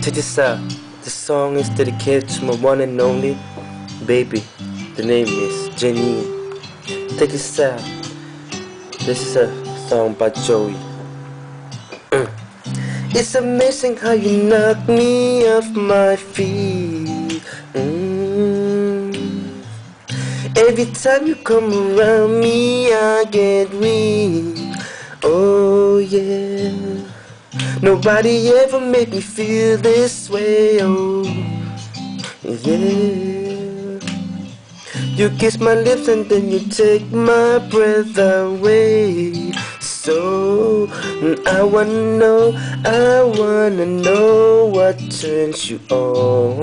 Check this out. This song is dedicated to my one and only baby. The name is Jenny. Check this out. This is a song by Joey. It's amazing how you knock me off my feet. Every time you come around me, I get weak. Oh yeah. Nobody ever made me feel this way. Oh yeah. You kiss my lips and then you take my breath away. So I wanna know what turns you on,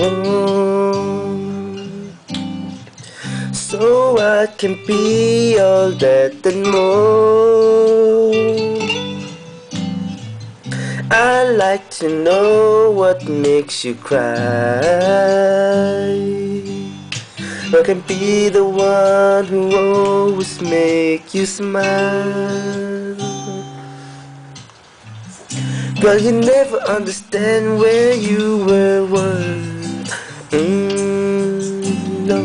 so I can be all that and more. I like to know what makes you cry. I can be the one who always make you smile. Girl, you never understand where you were once. No,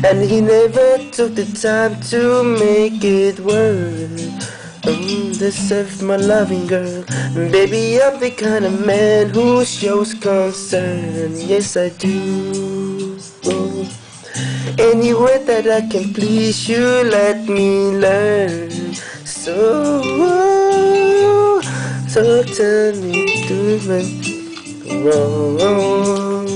and he never took the time to make it work. Deserve my loving girl. Baby, I'm the kind of man who shows concern. Yes, I do. Any way that I can please you, let me learn. So tell me to make wrong,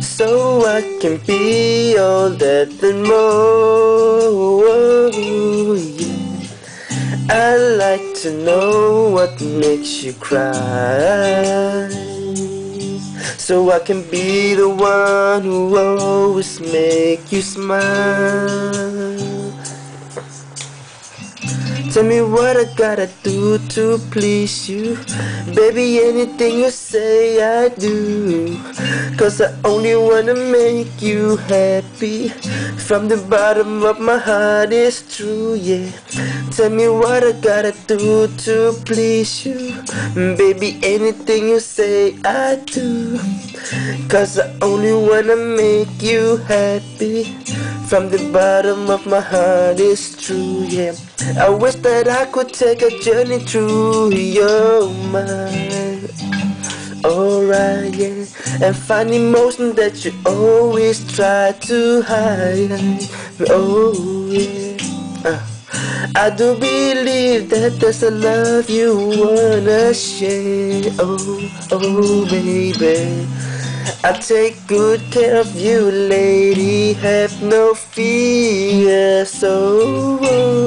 so I can be all that and more. Yeah. I like to know what makes you cry, so I can be the one who always make you smile. Tell me what I gotta do to please you. Baby, anything you say I do, 'cause I only wanna make you happy. From the bottom of my heart, it's true, yeah. Tell me what I gotta do to please you. Baby, anything you say I do, 'cause I only wanna make you happy. From the bottom of my heart, it's true, yeah. I wish that I could take a journey through your mind. Alright, yeah. And find emotion that you always try to hide. Oh yeah. I do believe that there's a love you wanna share. Oh baby, I take good care of you, lady, have no fear. So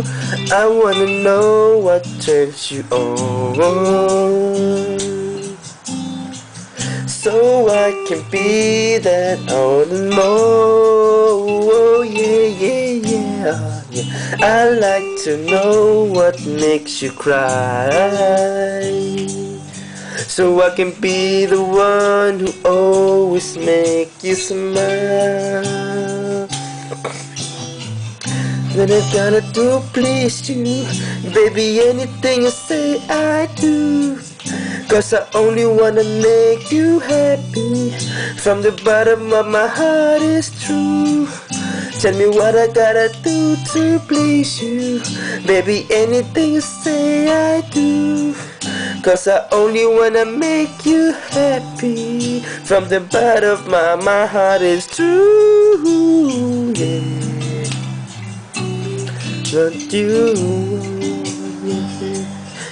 I wanna know what turns you on, so I can be that all and more. Yeah. I like to know what makes you cry, so I can be the one who always make you smile. Then I gotta do please you. Baby, anything you say I do, 'cause I only wanna make you happy. From the bottom of my heart, it's true. Tell me what I gotta do to please you. Baby, anything you say I do, 'cause I only wanna make you happy. From the bottom of my heart is true, yeah. Don't you?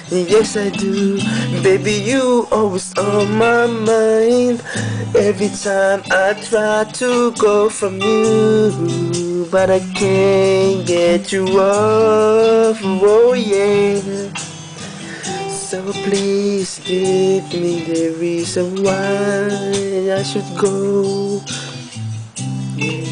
Yes I do. Baby, you always on my mind. Every time I try to go from you, but I can't get you off. Oh yeah. So please give me the reason why I should go. Yeah.